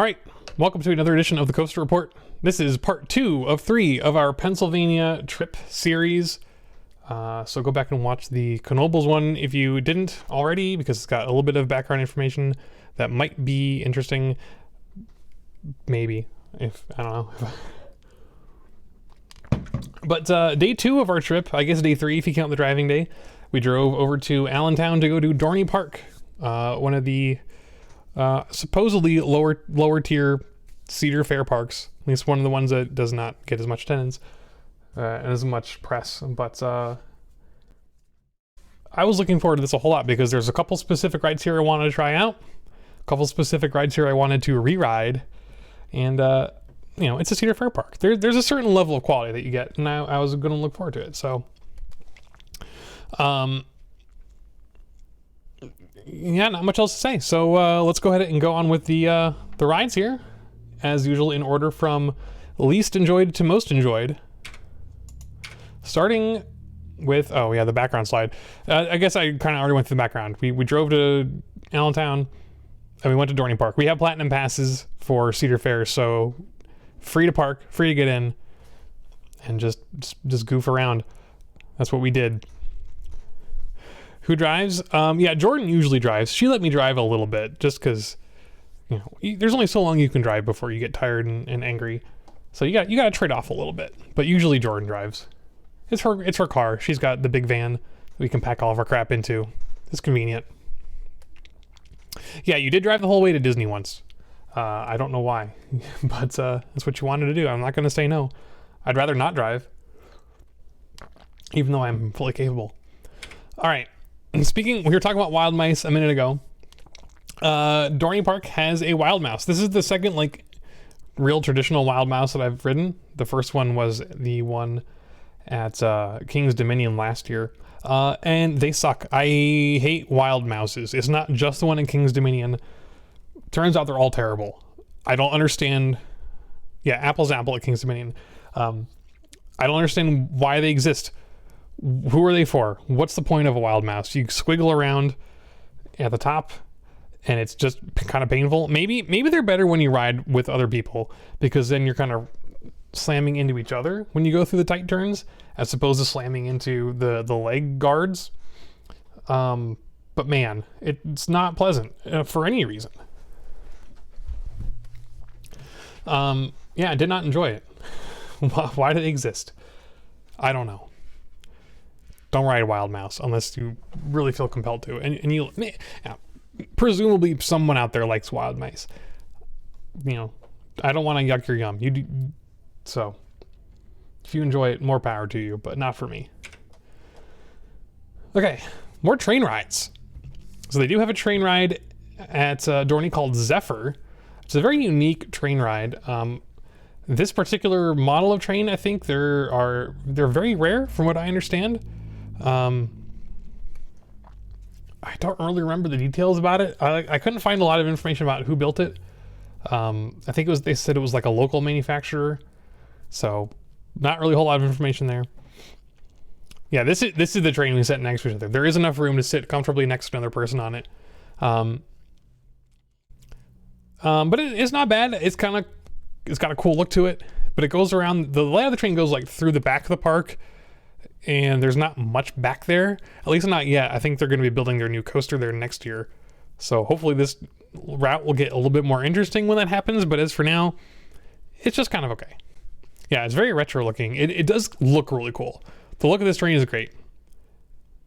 All right, welcome to another edition of the Coaster Report. This is part 2 of 3 of our Pennsylvania trip series. So go back and watch the Knoebels one if you didn't already, because it's got a little bit of background information that might be interesting. Maybe, if, I don't know. But day 2 of our trip, I guess day 3 if you count the driving day, we drove over to Allentown to go to Dorney Park, one of the supposedly lower tier Cedar Fair parks. At least one of the ones that does not get as much attendance and as much press. But I was looking forward to this a whole lot because there's a couple specific rides here I wanted to try out, a couple specific rides here I wanted to re-ride, and you know, it's a Cedar Fair park. There's a certain level of quality that you get, and I was going to look forward to it. So yeah, not much else to say. So let's go ahead and go on with the rides here, as usual, in order from least enjoyed to most enjoyed. Starting with, oh yeah, the background slide. I guess I kind of already went through the background. We drove to Allentown and we went to Dorney Park. We have platinum passes for Cedar Fair, so free to park, free to get in, and just goof around. That's what we did. Who drives? Yeah, Jordan usually drives. She let me drive a little bit just because, you know, there's only so long you can drive before you get tired and angry. So you got to trade off a little bit. But usually Jordan drives. It's her car. She's got the big van that we can pack all of our crap into. It's convenient. Yeah, you did drive the whole way to Disney once. I don't know why, but that's what you wanted to do. I'm not going to say no. I'd rather not drive, even though I'm fully capable. All right. Speaking, we were talking about wild mice a minute ago. Dorney Park has a wild mouse. This is the second, like, real traditional wild mouse that I've ridden. The first one was the one at King's Dominion last year. And they suck. I hate wild mouses. It's not just the one in King's Dominion. Turns out they're all terrible. I don't understand. Yeah, apple's apple at King's Dominion. I don't understand why they exist. Who are they for? What's the point of a wild mouse? You squiggle around at the top and it's just kind of painful. Maybe they're better when you ride with other people, because then you're kind of slamming into each other when you go through the tight turns, as opposed to slamming into the leg guards. But man, it's not pleasant for any reason. Yeah, I did not enjoy it. Why do they exist? I don't know. Don't ride a wild mouse unless you really feel compelled to. And you, yeah, presumably someone out there likes wild mice. You know, I don't want to yuck your yum. You do, so if you enjoy it, more power to you, but not for me. Okay, more train rides. So they do have a train ride at Dorney called Zephyr. It's a very unique train ride. This particular model of train, I think they're very rare from what I understand. I don't really remember the details about it. I couldn't find a lot of information about who built it. I think they said it was like a local manufacturer, so not really a whole lot of information there. Yeah, this is the train we set next to each other. There is enough room to sit comfortably next to another person on it. But it's not bad. It's got a cool look to it, but it goes around, the layout of the train goes like through the back of the park, and there's not much back there, at least not yet. I think they're going to be building their new coaster there next year. So hopefully this route will get a little bit more interesting when that happens, but as for now, it's just kind of okay. Yeah, it's very retro looking. It does look really cool. The look of this train is great.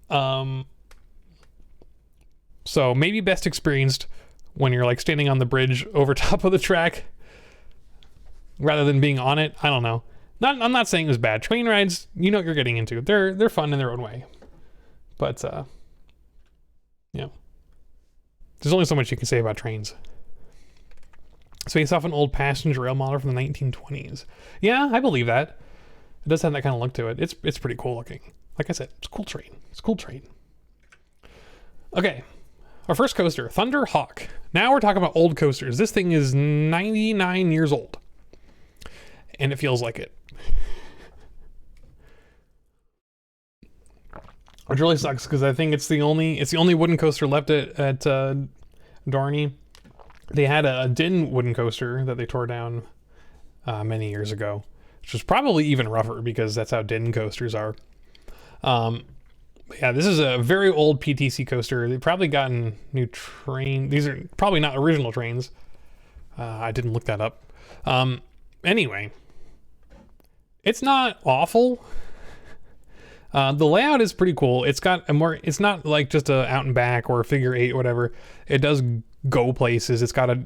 So maybe best experienced when you're like standing on the bridge over top of the track rather than being on it. I don't know. I'm not saying it was bad. Train rides, you know what you're getting into. They're fun in their own way. But yeah. There's only so much you can say about trains. So based off an old passenger rail model from the 1920s. Yeah, I believe that. It does have that kind of look to it. It's pretty cool looking. Like I said, it's a cool train. It's a cool train. Okay. Our first coaster, Thunderhawk. Now we're talking about old coasters. This thing is 99 years old. And it feels like it. Which really sucks because I think it's the only wooden coaster left at Dorney. They had a Din wooden coaster that they tore down many years ago, which was probably even rougher because that's how Din coasters are. Yeah, this is a very old PTC coaster. They've probably gotten new train. These are probably not original trains. I didn't look that up. Anyway, it's not awful. The layout is pretty cool. It's got a more, it's not like just a out and back or a figure eight or whatever. It does go places. It's got a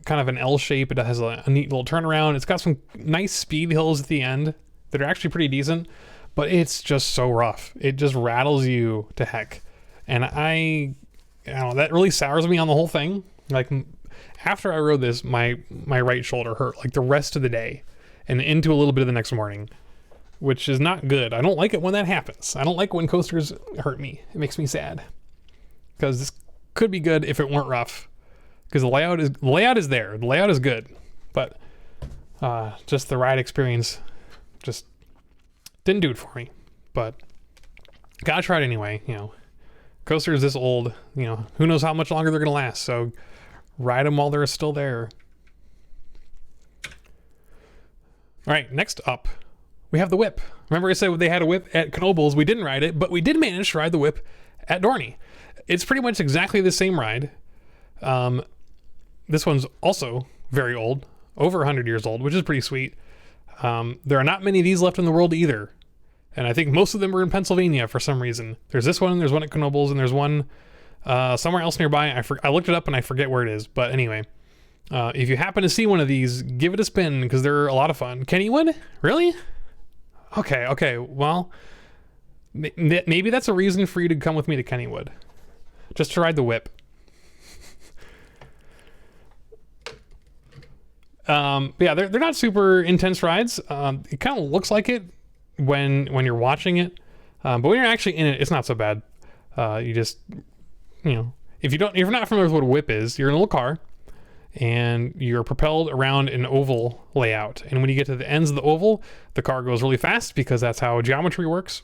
kind of an L shape. It has a neat little turnaround. It's got some nice speed hills at the end that are actually pretty decent, but it's just so rough. It just rattles you to heck. And I don't know, that really sours me on the whole thing. Like after I rode this, my right shoulder hurt like the rest of the day and into a little bit of the next morning, which is not good. I don't like it when that happens. I don't like when coasters hurt me. It makes me sad because this could be good if it weren't rough, because the layout is there. The layout is good, but just the ride experience just didn't do it for me. But gotta try it anyway. You know, coasters this old, you know, who knows how much longer they're gonna last, so ride them while they're still there. All right, next up we have the whip. Remember I said they had a whip at Knoebels. We didn't ride it, but we did manage to ride the whip at Dorney. It's pretty much exactly the same ride. This one's also very old, over 100 years old, which is pretty sweet. There are not many of these left in the world either. And I think most of them are in Pennsylvania for some reason. There's this one, there's one at Knoebels, and there's one somewhere else nearby. I looked it up and I forget where it is. But anyway, if you happen to see one of these, give it a spin because they're a lot of fun. Kennywood? Really? Okay. Well, maybe that's a reason for you to come with me to Kennywood. Just to ride the whip. Yeah, they're not super intense rides. It kind of looks like it when you're watching it. But when you're actually in it, it's not so bad. You just, you know, if you're not familiar with what a whip is, you're in a little car and you're propelled around an oval layout. And when you get to the ends of the oval, the car goes really fast because that's how geometry works.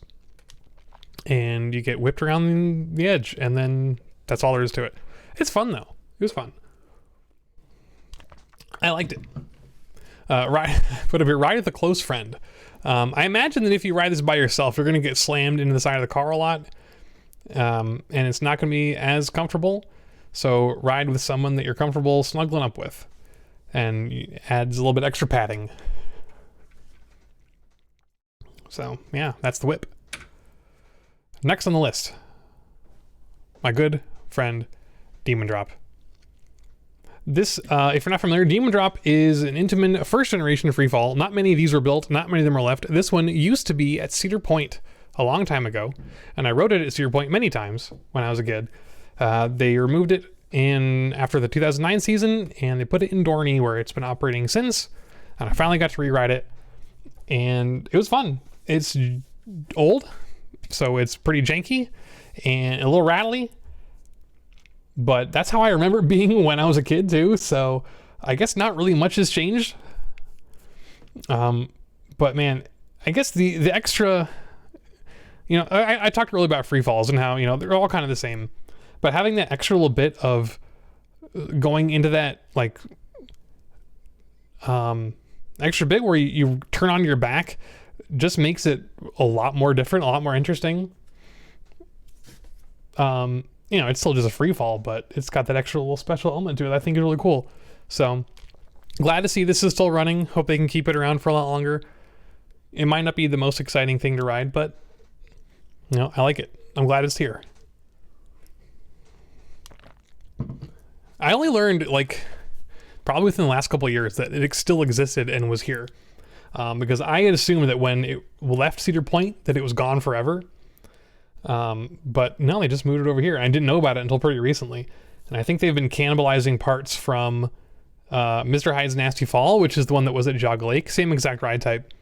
And you get whipped around the edge, and then that's all there is to it. It's fun though. It was fun. I liked it. Ride with a close friend. I imagine that if you ride this by yourself, you're going to get slammed into the side of the car a lot, and it's not going to be as comfortable. So ride with someone that you're comfortable snuggling up with, and it adds a little bit extra padding. So yeah, that's the whip. Next on the list, my good friend, Demon Drop. This, if you're not familiar, Demon Drop is an Intamin first generation freefall. Not many of these were built, not many of them are left. This one used to be at Cedar Point a long time ago, and I rode it at Cedar Point many times when I was a kid. They removed it after the 2009 season, and they put it in Dorney, where it's been operating since, and I finally got to rewrite it, and it was fun. It's old, so it's pretty janky and a little rattly, but that's how I remember it being when I was a kid too, so I guess not really much has changed. But man, I guess the extra, you know, I talked really about free falls and how, you know, they're all kind of the same, but having that extra little bit of going into that, like, extra bit where you turn on your back just makes it a lot more different, a lot more interesting. You know, it's still just a free fall, but it's got that extra little special element to it I think is really cool. So glad to see this is still running. Hope they can keep it around for a lot longer. It might not be the most exciting thing to ride, but you know, I like it. I'm glad it's here. I only learned, like, probably within the last couple of years that it still existed and was here. Because I had assumed that when it left Cedar Point that it was gone forever. But no, they just moved it over here. I didn't know about it until pretty recently. And I think they've been cannibalizing parts from Mr. Hyde's Nasty Fall, which is the one that was at Jog Lake. Same exact ride type.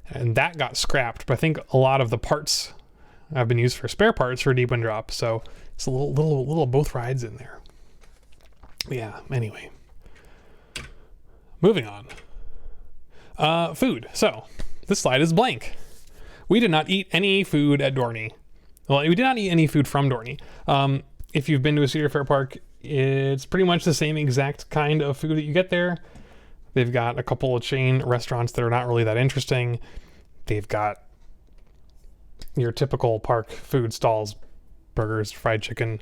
And that got scrapped. But I think a lot of the parts have been used for spare parts for Demon Drop. So it's a little both rides in there. Yeah, anyway. Moving on. Food. So this slide is blank. We did not eat any food at Dorney. Well, we did not eat any food from Dorney. If you've been to a Cedar Fair park, It's pretty much the same exact kind of food that you get there. They've got a couple of chain restaurants that are not really that interesting. They've got your typical park food stalls, burgers, fried chicken,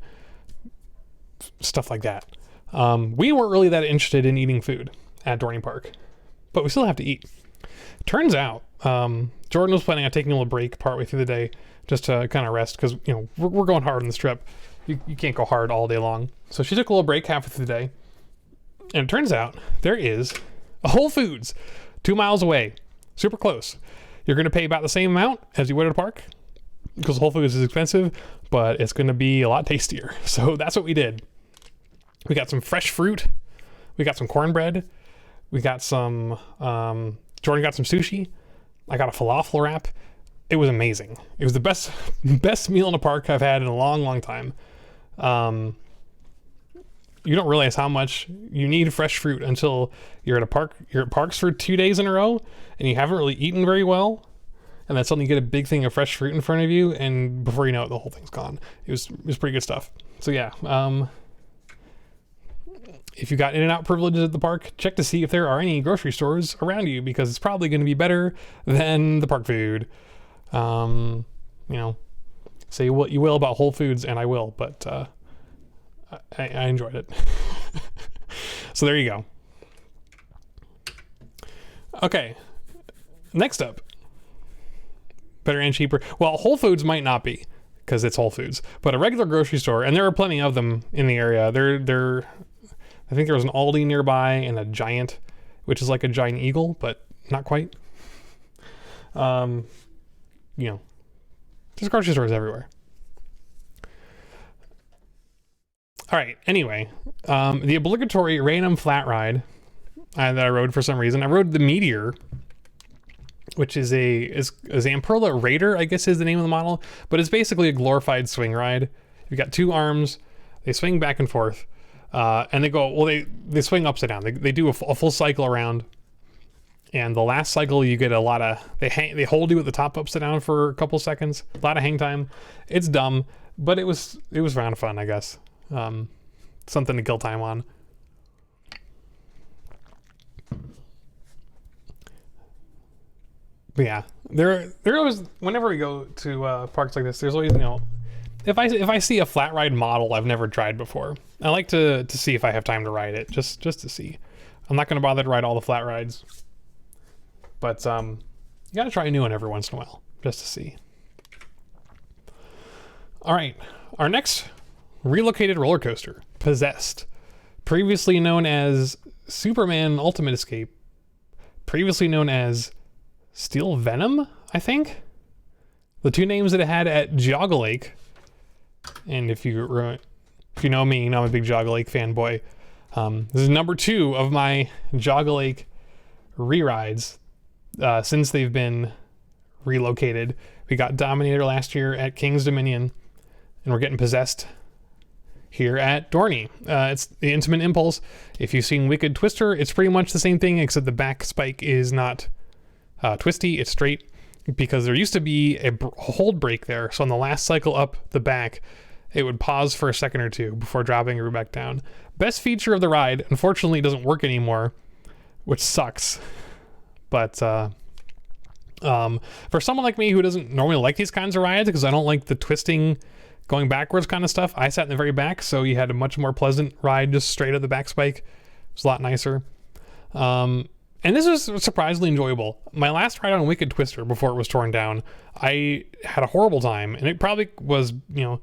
stuff like that. We weren't really that interested in eating food at Dorney Park, but we still have to eat. Turns out, Jordan was planning on taking a little break partway through the day just to kind of rest because, you know, we're going hard on this trip. You can't go hard all day long. So she took a little break halfway through the day. And it turns out there is a Whole Foods 2 miles away, super close. You're going to pay about the same amount as you would at a park because Whole Foods is expensive, but it's going to be a lot tastier. So that's what we did. We got some fresh fruit. We got some cornbread. We got some, Jordan got some sushi. I got a falafel wrap. It was amazing. It was the best meal in a park I've had in a long, long time. You don't realize how much you need fresh fruit until you're at a park. You're at parks for 2 days in a row and you haven't really eaten very well. And then suddenly you get a big thing of fresh fruit in front of you, and before you know it, the whole thing's gone. It was pretty good stuff. So yeah, if you got In-N-Out privileges at the park, check to see if there are any grocery stores around you because it's probably going to be better than the park food. You know, say what you will about Whole Foods, and I will, but I enjoyed it. So there you go. Okay, next up, better and cheaper. Well, Whole Foods might not be because it's Whole Foods, but a regular grocery store, and there are plenty of them in the area. I think there was an Aldi nearby and a Giant, which is like a giant eagle, but not quite. You know, there's grocery stores everywhere. All right, anyway, the obligatory random flat ride that I rode for some reason. I rode the Meteor, which is a Zamperla Raider, I guess is the name of the model, but it's basically a glorified swing ride. You've got two arms, they swing back and forth, and they go, well, they swing upside down. They do a full cycle around, and the last cycle you get a lot of, they hold you at the top upside down for a couple seconds, a lot of hang time. It's dumb, but it was kind of fun, I guess. Something to kill time on. But yeah, there always, whenever we go to parks like this, there's always, you know, if I see a flat ride model I've never tried before, I like to see if I have time to ride it, just to see. I'm not going to bother to ride all the flat rides, but you got to try a new one every once in a while, just to see. All right, our next relocated roller coaster, Possessed, previously known as Superman Ultimate Escape, previously known as Steel Venom, I think. The two names that it had at Jogga Lake. And if you know me, you know I'm a big Jogga Lake fanboy. This is number 2 of my Jogga Lake re-rides since they've been relocated. We got Dominator last year at King's Dominion, and we're getting Possessed here at Dorney. It's the Intimate Impulse. If you've seen Wicked Twister, it's pretty much the same thing, except the back spike is not twisty, it's straight, because there used to be a hold brake there, so on the last cycle up the back it would pause for a second or two before dropping it back down. Best feature of the ride, unfortunately, doesn't work anymore, which sucks. But for someone like me who doesn't normally like these kinds of rides, because I don't like the twisting going backwards kind of stuff, I sat in the very back, so you had a much more pleasant ride just straight at the back spike. It was a lot nicer. And this was surprisingly enjoyable. My last ride on Wicked Twister before it was torn down, I had a horrible time, and it probably was, you know,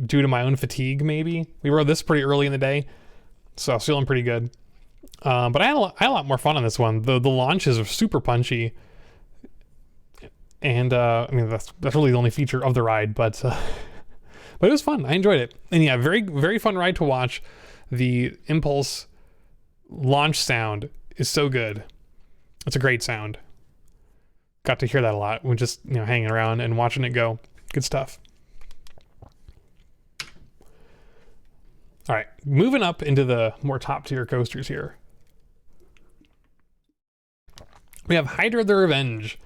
due to my own fatigue maybe. We rode this pretty early in the day, so I was feeling pretty good. But I had a lot more fun on this one. The launches are super punchy, and I mean that's really the only feature of the ride, but it was fun. I enjoyed it, and yeah, very very fun ride to watch. The Impulse launch sound is so good. It's a great sound. Got to hear that a lot when just, you know, hanging around and watching it go. Good stuff. All right, moving up into the more top tier coasters here. We have Hydra the Revenge.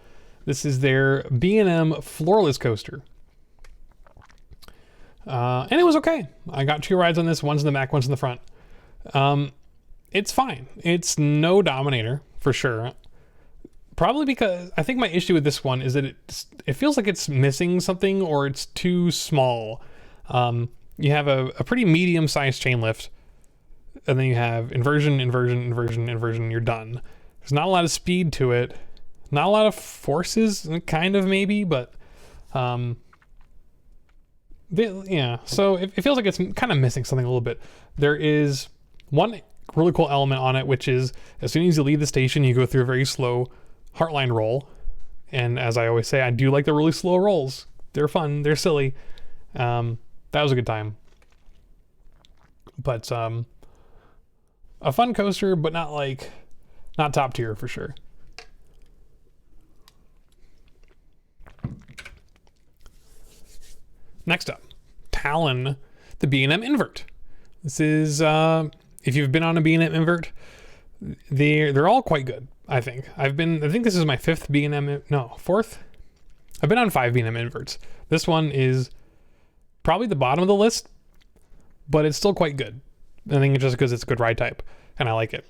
This is their B&M floorless coaster. And it was okay. I got 2 rides on this. One's in the back, one's in the front. It's fine. It's no Dominator, for sure. Probably because I think my issue with this one is that it feels like it's missing something or it's too small. You have a pretty medium-sized chain lift, and then you have inversion, inversion, inversion, inversion, you're done. There's not a lot of speed to it. Not a lot of forces, kind of maybe, but yeah, so it feels like it's kind of missing something a little bit. There is one really cool element on it, which is as soon as you leave the station, you go through a very slow Heartline roll. And as I always say, I do like the really slow rolls. They're fun, they're silly. That was a good time. But a fun coaster, but not top tier for sure. Next up, Talon, the B&M invert. This is, if you've been on a B&M invert, they're all quite good, I think. I think this is my 5th B&M, no, 4th? I've been on 5 B&M inverts. This one is probably the bottom of the list, but it's still quite good. I think it's just because it's a good ride type, and I like it.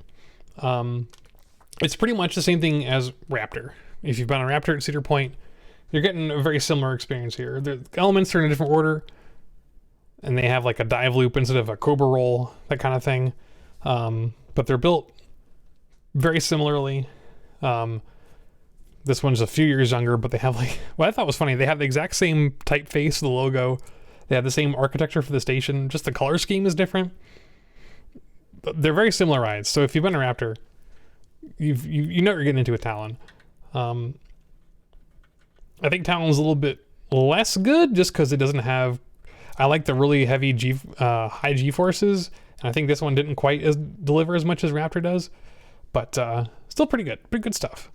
It's pretty much the same thing as Raptor. If you've been on Raptor at Cedar Point, you're getting a very similar experience here. The elements are in a different order, and they have like a dive loop instead of a Cobra roll, that kind of thing. But they're built very similarly. This one's a few years younger, but they have what I thought was funny, they have the exact same typeface, the logo. They have the same architecture for the station, just the color scheme is different. But they're very similar rides, so if you've been a Raptor, you know you're getting into a Talon. I think Talon's a little bit less good just because it doesn't have, I like the really heavy high G-forces, and I think this one didn't quite deliver as much as Raptor does, but still pretty good stuff.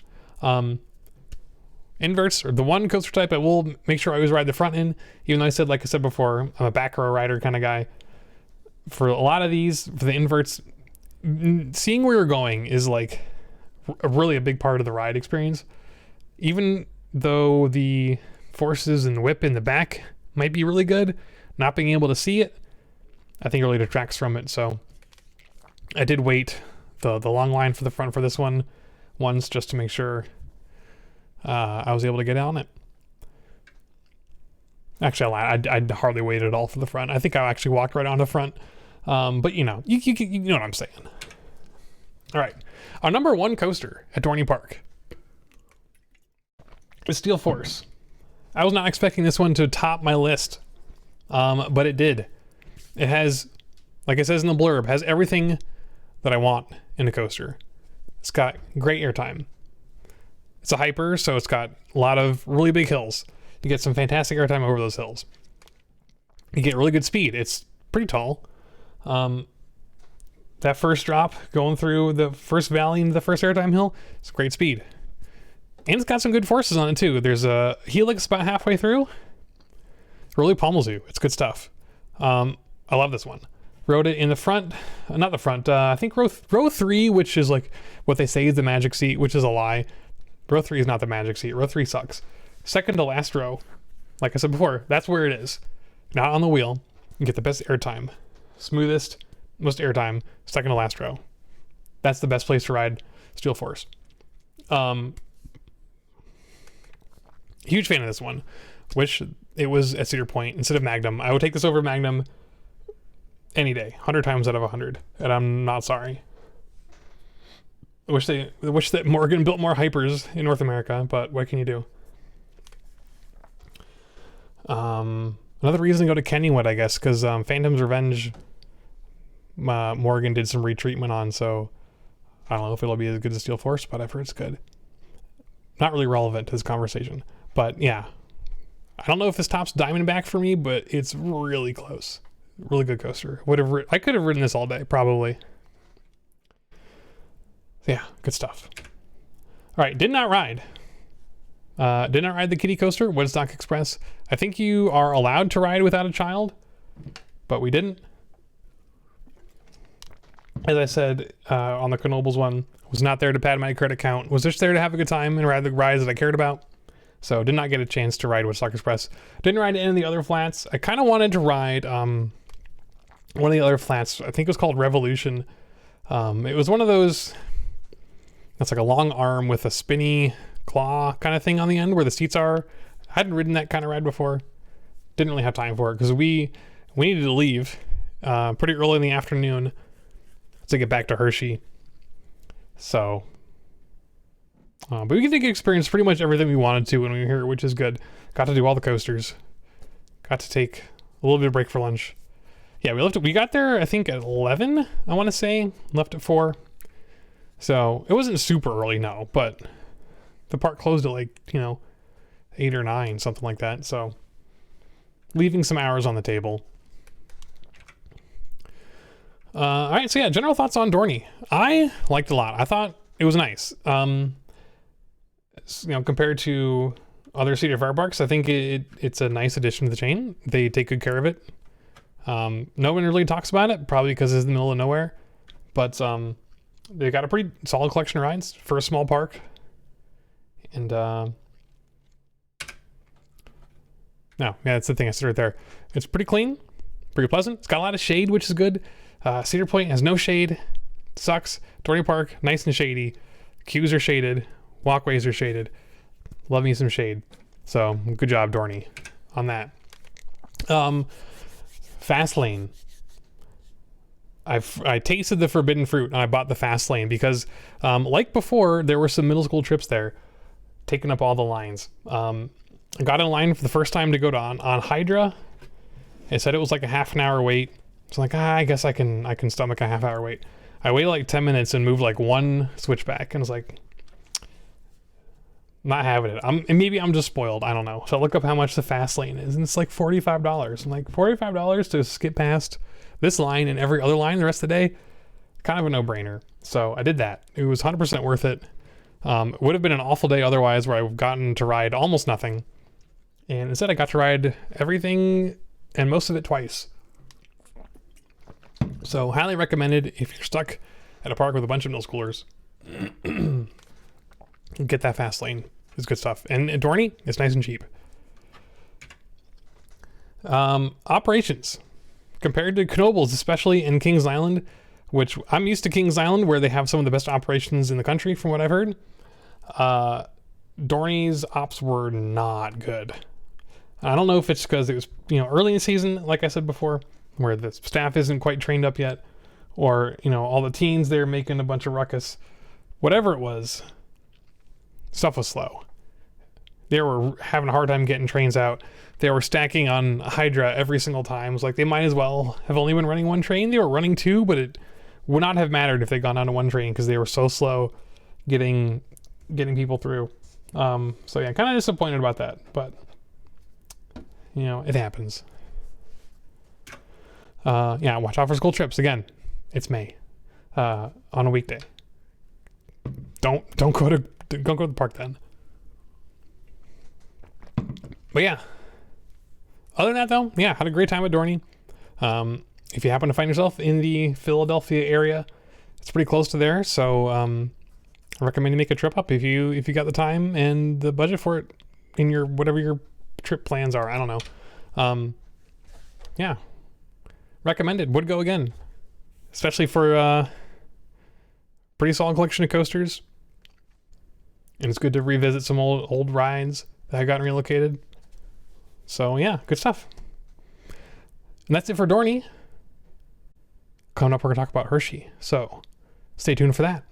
Inverts are the one coaster type I will make sure I always ride the front end, even though like I said before, I'm a back row rider kind of guy. For a lot of these, for the inverts, seeing where you're going is like really a big part of the ride experience. Even though the forces and whip in the back might be really good, not being able to see it, I think really detracts from it. So I did wait the long line for the front for this one once just to make sure I was able to get on it. Actually, I hardly waited at all for the front. I think I actually walked right on the front. But you know what I'm saying. All right, our number 1 coaster at Dorney Park is Steel Force. I was not expecting this one to top my list, but it did. It has, like it says in the blurb, has everything that I want in a coaster. It's got great airtime. It's a hyper, so it's got a lot of really big hills. You get some fantastic airtime over those hills. You get really good speed. It's pretty tall. That first drop going through the first valley into the first airtime hill, it's great speed. And it's got some good forces on it too. There's a helix about halfway through. It really pummels you. It's good stuff. I love this one. Rode it in the front, not the front, I think row 3, which is like what they say is the magic seat, which is a lie. Row 3 is not the magic seat. Row 3 sucks. Second to last row, like I said before, that's where it is. Not on the wheel. You get the best airtime. Smoothest, most airtime, second to last row. That's the best place to ride Steel Force. Huge fan of this one. Wish it was at Cedar Point instead of Magnum. I would take this over Magnum any day, 100 times out of 100, and I'm not sorry. I wish that Morgan built more hypers in North America, but what can you do? Another reason to go to Kennywood, I guess, because Phantom's Revenge, Morgan did some retreatment on, so I don't know if it'll be as good as Steel Force, but I've heard it's good. Not really relevant to this conversation, but yeah. I don't know if this tops Diamondback for me, but it's really close. Really good coaster. I could have ridden this all day, probably. Yeah, good stuff. All right, did not ride the kiddie coaster, Woodstock Express. I think you are allowed to ride without a child, but we didn't. As I said on the Knoebels one, was not there to pad my credit count. Was just there to have a good time and ride the rides that I cared about. So did not get a chance to ride Woodstock Express. Didn't ride any of the other flats. I kind of wanted to ride one of the other flats. I think it was called Revolution. It was one of those, it's like a long arm with a spinny claw kind of thing on the end where the seats are. I hadn't ridden that kind of ride before. Didn't really have time for it because we needed to leave pretty early in the afternoon to get back to Hershey. So, but we get to experience pretty much everything we wanted to when we were here, which is good. Got to do all the coasters. Got to take a little bit of break for lunch. Yeah, we got there, I think, at 11, I want to say. Left at 4. So, it wasn't super early, no, but the park closed at 8 or 9, something like that. So, leaving some hours on the table. All right, so yeah, general thoughts on Dorney. I liked it a lot. I thought it was nice. Compared to other Cedar Fair parks, I think it's a nice addition to the chain. They take good care of it. No one really talks about it, probably because it's in the middle of nowhere. But they got a pretty solid collection of rides for a small park. And no, yeah, that's the thing I said right there. It's pretty clean, pretty pleasant. It's got a lot of shade, which is good. Cedar Point has no shade. Sucks. Dorney Park, nice and shady. Queues are shaded. Walkways are shaded. Love me some shade. So, good job, Dorney, on that. Fast lane. I tasted the forbidden fruit and I bought the fast lane because, like before, there were some middle school trips there, taking up all the lines. I got in line for the first time to go on Hydra. It said it was like a half an hour wait. So like, I guess I can stomach a half hour wait. I waited like 10 minutes and moved like one switchback and was like, not having it. And maybe I'm just spoiled. I don't know. So I look up how much the fast lane is and it's like $45. I'm like, $45 to skip past this line and every other line the rest of the day? Kind of a no-brainer. So I did that. It was 100% worth it. It would have been an awful day otherwise where I've gotten to ride almost nothing. And instead I got to ride everything and most of it twice. So highly recommended if you're stuck at a park with a bunch of middle schoolers. Get that fast lane. It's good stuff. And Dorney, it's nice and cheap. Operations. Compared to Knoebels, especially in Kings Island, which I'm used to Kings Island where they have some of the best operations in the country from what I've heard. Dorney's ops were not good. I don't know if it's because it was early in the season, like I said before, where the staff isn't quite trained up yet, or all the teens there making a bunch of ruckus. Whatever it was, stuff was slow. They were having a hard time getting trains out. They were stacking on Hydra every single time. It was like they might as well have only been running one train. They were running two, but it would not have mattered if they'd gone down to one train because they were so slow getting people through. So yeah, kind of disappointed about that, but it happens. Yeah, watch out for school trips. Again, it's May, on a weekday. Don't go to the park then. But yeah, other than that though, yeah, had a great time at Dorney. If you happen to find yourself in the Philadelphia area, it's pretty close to there. So I recommend you make a trip up if you got the time and the budget for it in your whatever your trip plans are. I don't know. Yeah. Recommended. Would go again, especially for a pretty solid collection of coasters. And it's good to revisit some old rides that have gotten relocated. So yeah, good stuff. And that's it for Dorney. Coming up, we're gonna talk about Hershey. So stay tuned for that.